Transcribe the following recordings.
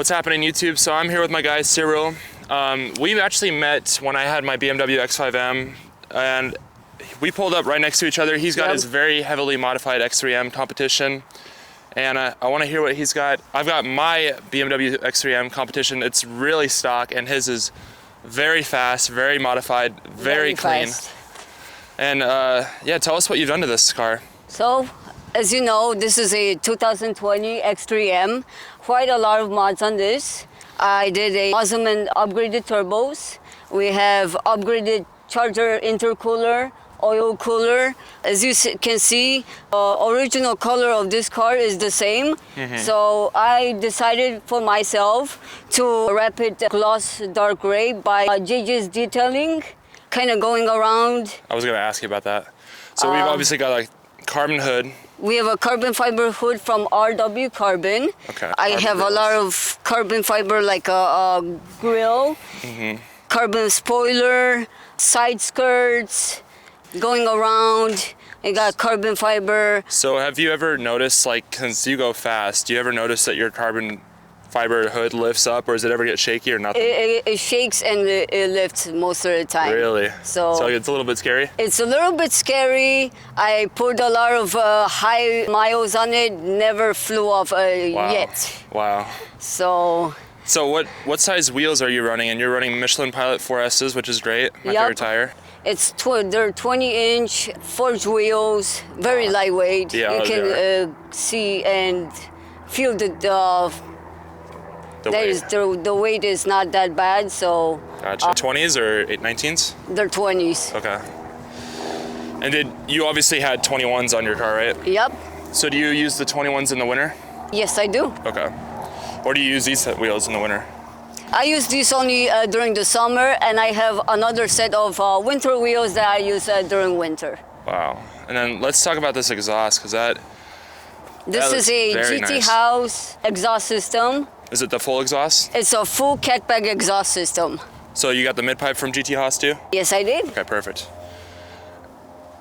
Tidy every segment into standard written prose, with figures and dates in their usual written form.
What's happening, YouTube? So I'm here with my guy Cyryl. We actually met when I had my BMW X5M, and we pulled up right next to each other. He's got his very heavily modified X3M Competition, and I want to hear what he's got. I've got my BMW X3M Competition. It's really stock, and his is very fast, very modified, very clean. Fast. And yeah, tell us what you've done to this car. So, as you know, this is a 2020 X3M. Quite a lot of mods on this. I did a awesome and upgraded turbos. We have upgraded charger intercooler, oil cooler. As you can see, original color of this car is the same. So I decided for myself to wrap it gloss dark gray by GTHaus detailing, kind of going around. I was gonna ask you about that. So we've obviously got a carbon hood. We have a carbon fiber hood from RW Carbon. Okay. I have a lot of carbon fiber, like a grill, carbon spoiler, side skirts, going around. I got carbon fiber. So have you ever noticed, like, since you go fast, do you ever notice that your carbon fiber hood lifts up, or does it ever get shaky or nothing? It shakes and it lifts most of the time. Really? So it's a little bit scary? It's a little bit scary. I put a lot of high miles on it, never flew off yet. Wow. So what size wheels are you running? And you're running Michelin Pilot 4S's, which is great, my favorite tire. They're 20-inch forged wheels, very lightweight. Yeah, you can see and feel the weight is not that bad, so. Gotcha. 20s or 19s? They're 20s. Okay. And you obviously had 21s on your car, right? Yep. So do you use the 21s in the winter? Yes, I do. Okay. Or do you use these wheels in the winter? I use these only during the summer, and I have another set of winter wheels that I use during winter. Wow. And then let's talk about this exhaust, because this is a GTHaus exhaust system. Is it the full exhaust? It's a full catbag exhaust system. So you got the mid-pipe from GTHaus too? Yes, I did. Okay, perfect.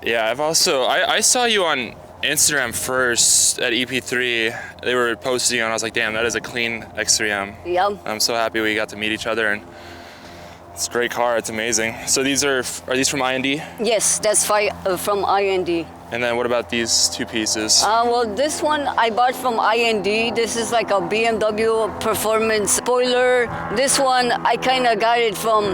Yeah, I've also, I saw you on Instagram first at EP3. They were posting and I was like, damn, that is a clean X3M. Yep. I'm so happy we got to meet each other, and it's a great car, it's amazing. So these are these from IND? Yes, that's from IND. And then what about these two pieces? Well, this one I bought from IND. This is like a BMW performance spoiler. This one I kind of got it from,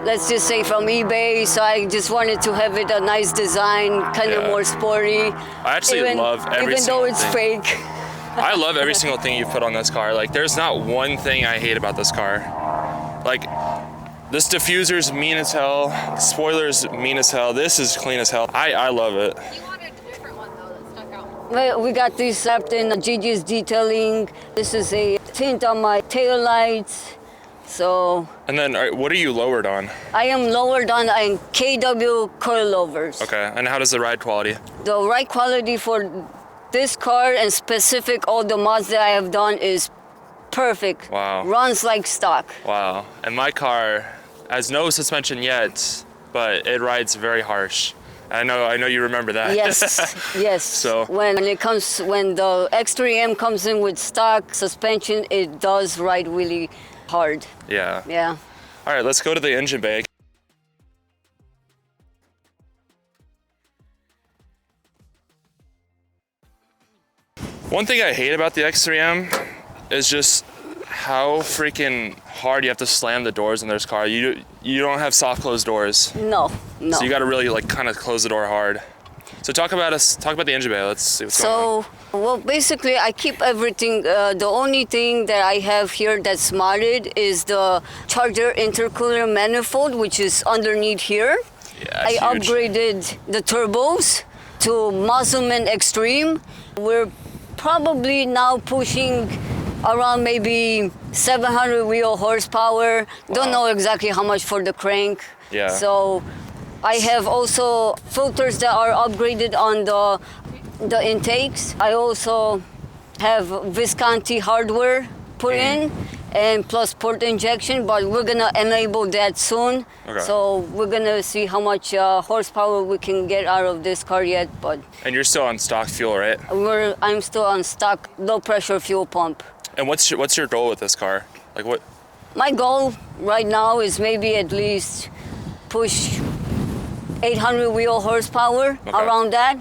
let's just say, from eBay. So I just wanted to have it a nice design, kind of more sporty. I actually love every single thing. Even though it's fake. I love every single thing you've put on this car. Like, there's not one thing I hate about this car. Like, this diffuser's mean as hell. The spoiler's mean as hell. This is clean as hell. I love it. You wanted a different one though that stuck out. Well, we got these wrapped in GTHaus detailing. This is a tint on my tail lights. So. And then, what are you lowered on? I am lowered on KW coilovers. Okay. And how does the ride quality? The ride quality for this car, and specific all the mods that I have done, is perfect. Wow. Runs like stock. Wow. And my car has no suspension yet, but it rides very harsh. I know you remember that. Yes, yes. So when the X3M comes in with stock suspension, it does ride really hard. Yeah. Yeah. All right, let's go to the engine bay. One thing I hate about the X3M is just how freaking hard you have to slam the doors in this car. You don't have soft closed doors. No. So you got to really kind of close the door hard. So talk about the engine bay. Let's see what's going on. Well, basically I keep everything. The only thing that I have here that's modded is the charger intercooler manifold, which is underneath here. Yeah, I huge. upgraded the turbos to Muscleman Extreme. We're probably now pushing around maybe 700 wheel horsepower. Wow. Don't know exactly how much for the crank. Yeah. So I have also filters that are upgraded on the intakes. I also have Visconti hardware put in, and plus port injection, but we're gonna enable that soon. Okay. So we're gonna see how much horsepower we can get out of this car yet. But And you're still on stock fuel, right? I'm still on stock low pressure fuel pump. And what's your goal with this car? Like what? My goal right now is maybe at least push 800 wheel horsepower, around that.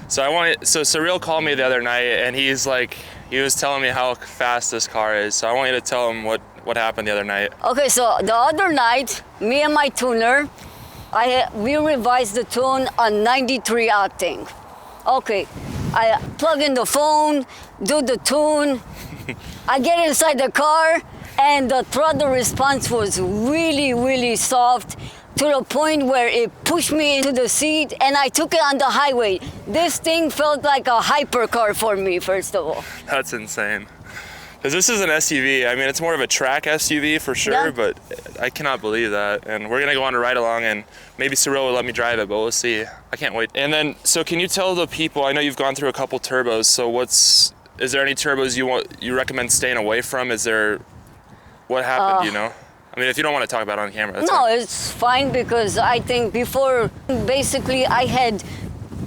So Cyryl called me the other night, and he was telling me how fast this car is. So I want you to tell him what happened the other night. Okay, so the other night, me and my tuner, we revised the tune on 93 octane. Okay, I plug in the phone, do the tune. I get inside the car, and the throttle response was really, really soft, to the point where it pushed me into the seat, and I took it on the highway. This thing felt like a hypercar for me, first of all. That's insane. Because this is an SUV. I mean, it's more of a track SUV for sure, but I cannot believe that. And we're gonna go on a ride along, and maybe Cyryl will let me drive it, but we'll see. I can't wait. And then, so can you tell the people, I know you've gone through a couple turbos, so is there any turbos you recommend staying away from? What happened, you know? I mean, if you don't want to talk about it on camera, that's fine. It's fine, because I think before, basically, I had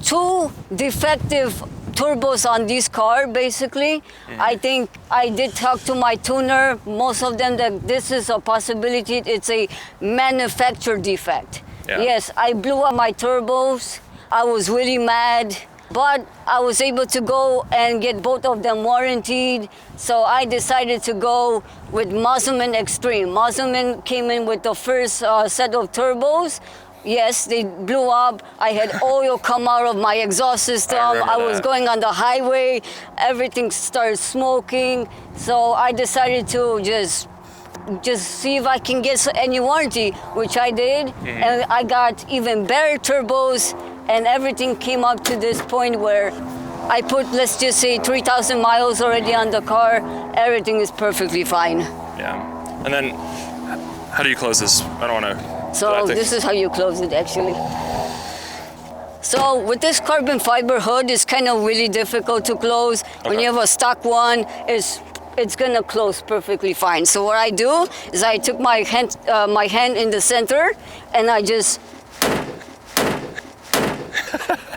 2 defective turbos on this car, basically. I think I did talk to my tuner, most of them, that this is a possibility. It's a manufacturer defect. Yeah. Yes, I blew up my turbos. I was really mad, but I was able to go and get both of them warranted. So I decided to go with Musselman Extreme. Musselman came in with the first set of turbos. Yes, they blew up. I had oil come out of my exhaust system. I was going on the highway. Everything started smoking. So I decided to just see if I can get any warranty, which I did. And I got even better turbos, and everything came up to this point where I put, let's just say, 3,000 miles already on the car. Everything is perfectly fine. Yeah. And then, how do you close this? I don't want to. So this is how you close it, actually. So with this carbon fiber hood, it's kind of really difficult to close. When you have a stock one, it's gonna close perfectly fine. So what I do is I took my hand in the center, and I just,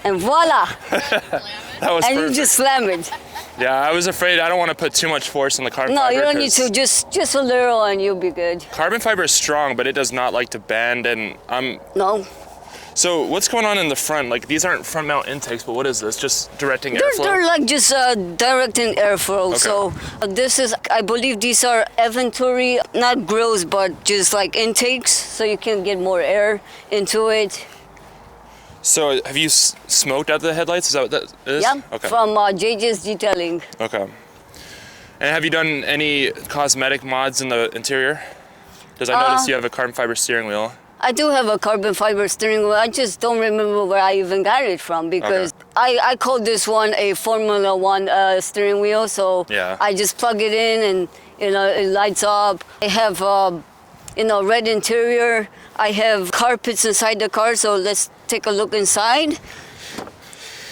and voila. That was and perfect. You just slam it. Yeah, I was afraid. I don't want to put too much force on the carbon fiber. No, you don't need to. Just a little, and you'll be good. Carbon fiber is strong, but it does not like to bend, and No. So what's going on in the front? Like, these aren't front mount intakes, but what is this? Just directing airflow? They're like just directing airflow. Okay. So this is, I believe these are Venturi, not grills, but just like intakes, so you can get more air into it. So have you smoked out the headlights? Is that what that is? Yeah, okay. from JJ's Detailing. Okay. And have you done any cosmetic mods in the interior? Because I noticed you have a carbon fiber steering wheel. I do have a carbon fiber steering wheel. I just don't remember where I even got it from, because I called this one a Formula One steering wheel. So I just plug it in, and it lights up. I have red interior. I have carpets inside the car. So let's take a look inside.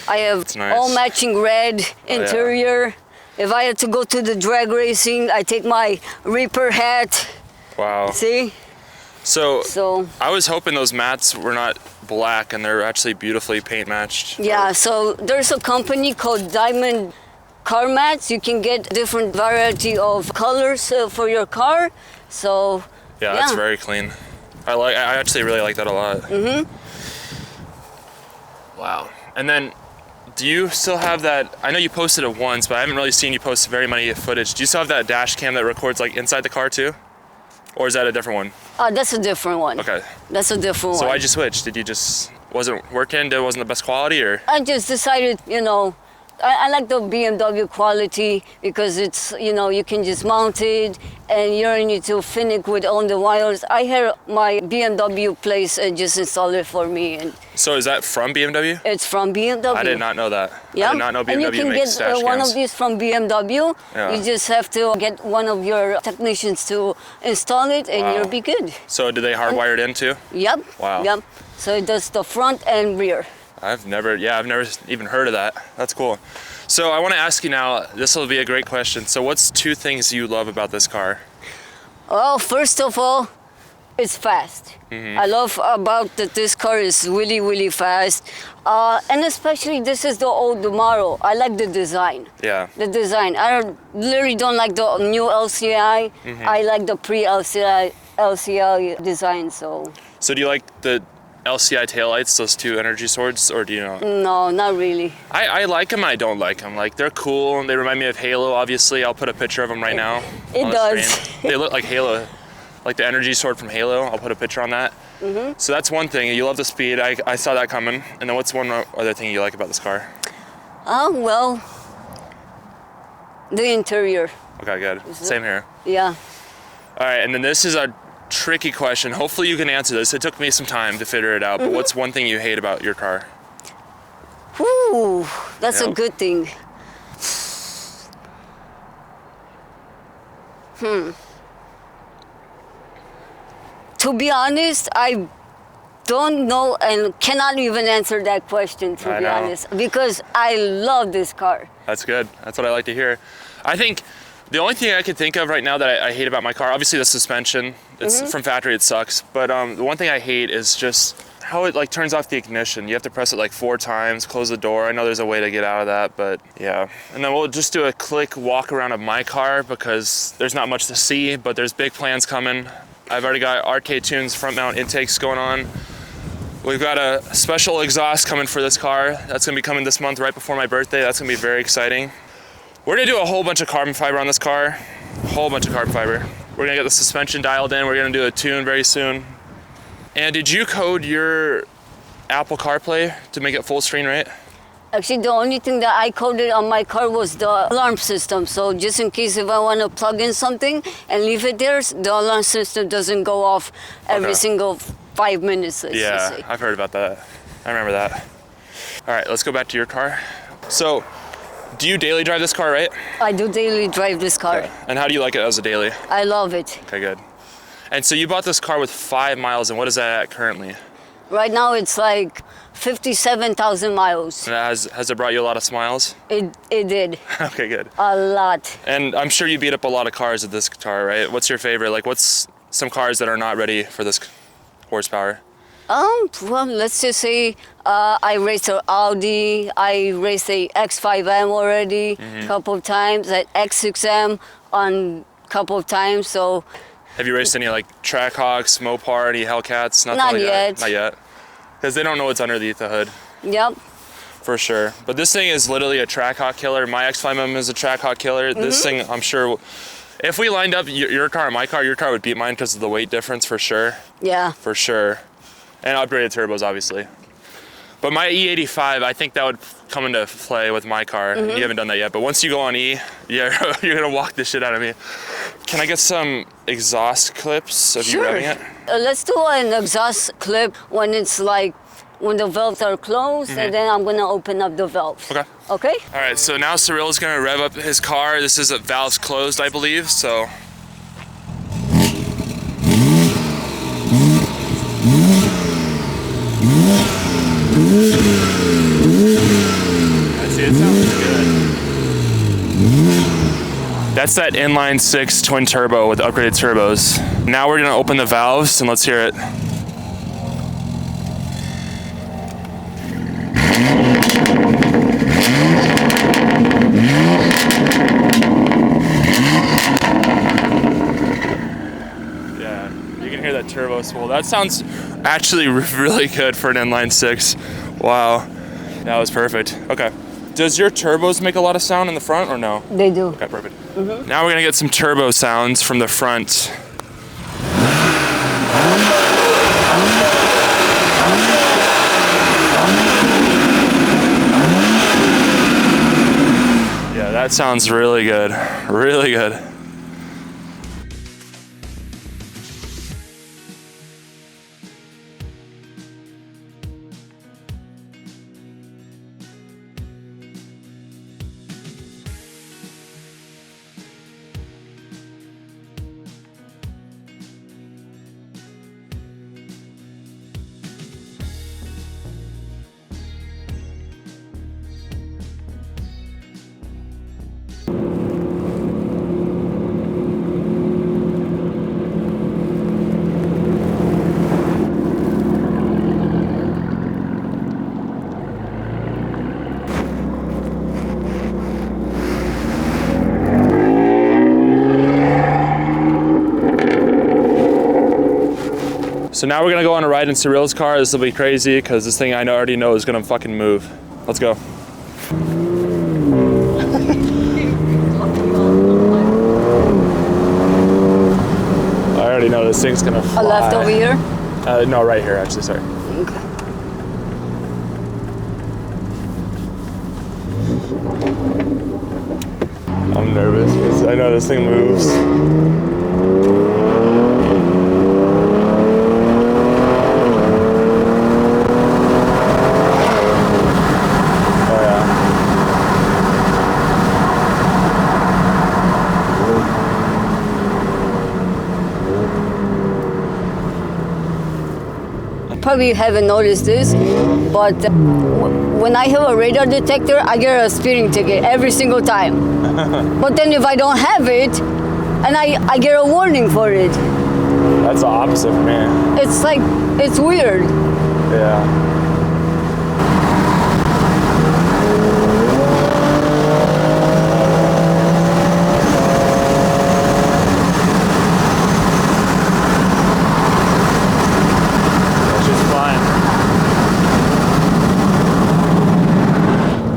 I have all matching red interior. If I had to go to the drag racing, I take my Reaper hat. Wow. See? So I was hoping those mats were not black, and they're actually beautifully paint matched. Yeah, so there's a company called Diamond Car Mats. You can get different variety of colors for your car. So yeah, that's very clean. I actually really like that a lot. Wow. And then, do you still have that? I know you posted it once, but I haven't really seen you post very many footage. Do you still have that dash cam that records like inside the car too? Or is that a different one? That's a different one. Okay. That's a different one. So why'd you switch? Did you wasn't working? It wasn't the best quality, or? I just decided, I like the BMW quality, because it's, you can just mount it, and you don't need to finick with all the wires. I had my BMW place just install it for me. And so is that from BMW? It's from BMW. I did not know that. Yeah. I did not know BMW and you can makes get dash one cams. of these from BMW. Yeah. You just have to get one of your technicians to install it, and you'll be good. So do they hardwire it in too? Yep. Wow. Yep. So it does the front and rear. I've never even heard of that. That's cool. So I want to ask you now, this will be a great question. So what's 2 things you love about this car? Well, first of all, It's fast. I love about that this car is really, really fast. And especially this is the old Tomorrow. I like the design. Yeah. The design. Literally don't like the new LCI. I like the pre-LCI design, so. So do you like the LCI taillights, those two energy swords, or do you not? No, not really. I like them and I don't like them. Like, they're cool and they remind me of Halo, obviously. I'll put a picture of them right now. It on the does. screen. They look like Halo, like the energy sword from Halo. I'll put a picture on that. So that's one thing. You love the speed. I saw that coming. And then what's one other thing you like about this car? Oh, well, the interior. Okay, good. Same here. Yeah. All right, and then this is a tricky question. Hopefully you can answer this. It took me some time to figure it out, but what's one thing you hate about your car? Whew, that's a Yep. good thing. To be honest, I don't know and cannot even answer that question, to I be know. honest, because I love this car. That's good. That's what I like to hear. I think the only thing I can think of right now that I hate about my car, obviously the suspension. It's from factory, it sucks. But the one thing I hate is just how it like turns off the ignition. You have to press it like 4 times, close the door. I know there's a way to get out of that, but yeah. And then we'll just do a quick walk around of my car because there's not much to see, but there's big plans coming. I've already got Arcade Tunes front mount intakes going on. We've got a special exhaust coming for this car. That's gonna be coming this month right before my birthday. That's gonna be very exciting. We're gonna do a whole bunch of carbon fiber on this car. A whole bunch of carbon fiber. We're gonna get the suspension dialed in. We're gonna do a tune very soon. And did you code your Apple CarPlay to make it full screen, right? Actually, the only thing that I coded on my car was the alarm system. So just in case if I want to plug in something and leave it there, the alarm system doesn't go off every Okay. single 5 minutes, let's just Yeah, say. I've heard about that. I remember that. All right, let's go back to your car. So, do you daily drive this car, right? I do daily drive this car. And how do you like it as a daily? I love it. Okay, good. And so you bought this car with 5 miles, and what is that at currently? Right now it's like 57,000 miles. And has it brought you a lot of smiles? It did. Okay, good. A lot. And I'm sure you beat up a lot of cars with this car, right? What's your favorite? Like, what's some cars that are not ready for this horsepower? Well, let's just say I raced an Audi, I raced a X3M already a couple of times, an X6M on a couple of times, so. Have you raced any like Trackhawks, Mopar, any Hellcats? Nothing Not like yet. That? Not yet. Because they don't know what's underneath the hood. Yep. For sure. But this thing is literally a Trackhawk killer. My X5M is a Trackhawk killer. This thing, I'm sure, if we lined up your car and my car, your car would beat mine because of the weight difference, for sure. Yeah. For sure. And upgraded turbos, obviously. But my E85, I think that would come into play with my car. You haven't done that yet. But once you go on E, yeah, you're going to walk the shit out of me. Can I get some exhaust clips of you revving it? Let's do an exhaust clip when it's like, when the valves are closed, and then I'm gonna open up the valves. Okay. Okay? All right, so now Cyryl is going to rev up his car. This is valves closed, I believe, so. I see, it sounds good. That's that inline 6 twin turbo with upgraded turbos. Now we're going to open the valves and let's hear it. Yeah, you can hear that turbo spool. That sounds actually really good for an inline 6. Wow, that was perfect. Okay. Does your turbos make a lot of sound in the front or no? They do. Okay, perfect. Now we're gonna get some turbo sounds from the front. Yeah, that sounds really good. Really good. So now we're gonna go on a ride in Cyryl's car. This will be crazy because this thing I already know is gonna fucking move. Let's go. I already know this thing's gonna fly. A left over here? No, right here actually, sorry. Okay. I'm nervous because I know this thing moves. Probably you haven't noticed this, but when I have a radar detector, I get a speeding ticket every single time. But then if I don't have it, and I get a warning for it. That's the opposite for me. It's like, it's weird. Yeah.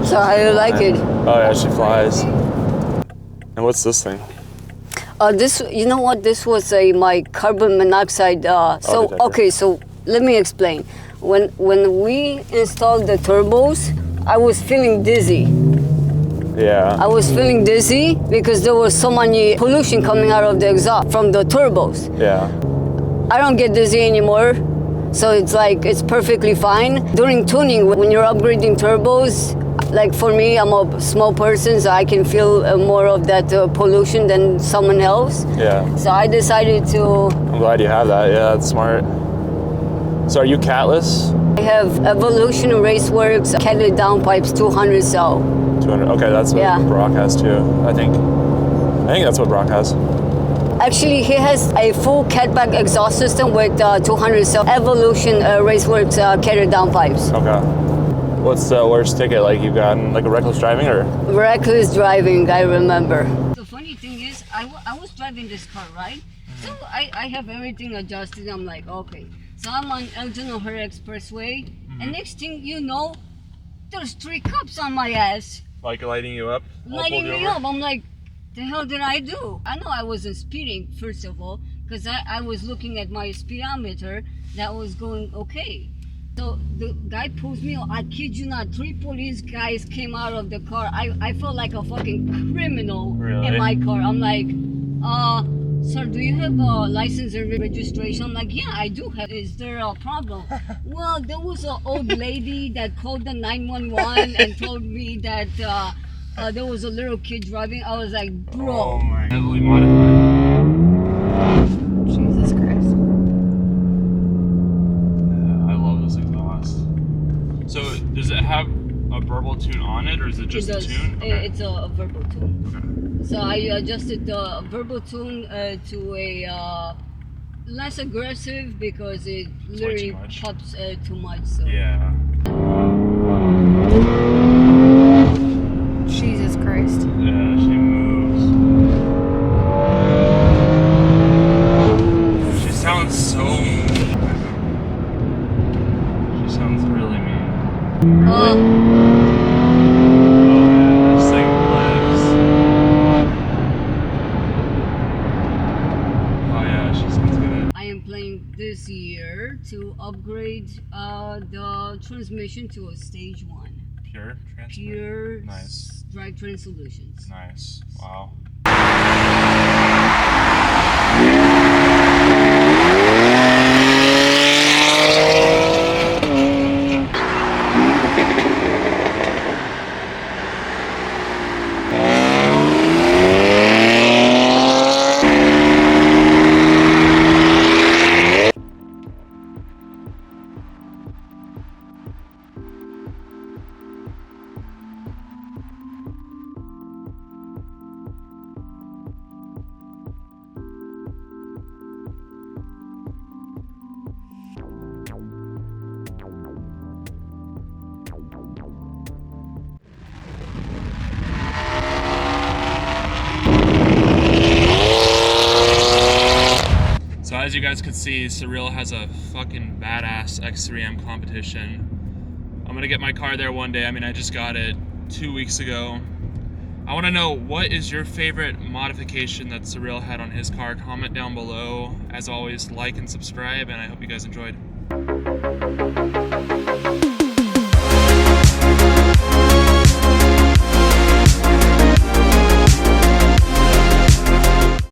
So how do you like it? Oh yeah, she flies. And what's this thing? This, you know what? This was my carbon monoxide. Detector. Okay, so let me explain. When we installed the turbos, I was feeling dizzy. Yeah. I was feeling dizzy because there was so many pollution coming out of the exhaust from the turbos. Yeah. I don't get dizzy anymore, so it's like it's perfectly fine. During tuning, when you're upgrading turbos, like for me, I'm a small person, so I can feel more of that pollution than someone else. Yeah. So I decided to. I'm glad you have that. Yeah, that's smart. So are you catless? I have Evolution Raceworks catted downpipes 200 cell. 200. Okay, that's what Yeah. Brock has too. I think that's what Brock has. Actually, he has a full catback exhaust system with 200 cell Evolution Raceworks catted downpipes. Okay. What's the worst ticket like you've gotten? Like a reckless driving or? Reckless driving, I remember. The funny thing is, I was driving this car, right? So I have everything adjusted. I'm like, okay. So I'm on Elgin O'Hare Expressway, and next thing you know, there's 3 cops on my ass. Like lighting you up? Lighting me up. I'm like, the hell did I do? I know I wasn't speeding, first of all, because I was looking at my speedometer. That was going okay. So the guy pulls me, I kid you not, 3 police guys came out of the car. I felt like a fucking criminal in my car. I'm like, sir, do you have a license and registration? I'm like, yeah, I do have. Is there a problem? Well, there was an old lady that called the 911 and told me that there was a little kid driving. I was like, bro. Oh my. Heavily modified. Jesus Christ. I love this exhaust. So does it have a verbal tune on it, or is it just a tune? Okay. It's a verbal tune. Okay. So I adjusted the verbal tune to a less aggressive because it literally pops too much. So. Yeah. Jesus Christ. Yeah, she moves. She sounds so mean. She sounds really mean. Oh yeah, this thing lives. Oh yeah, she sounds good. I am playing this year to upgrade the transmission to a stage 1. Pure transmission. Pure Nice. drivetrain solutions. Nice. Wow. as you guys could see, Cyryl has a fucking badass X3M Competition. I'm gonna get my car there one day. I mean, I just got it 2 weeks ago. I wanna know, what is your favorite modification that Cyryl had on his car? Comment down below. As always, like and subscribe, and I hope you guys enjoyed.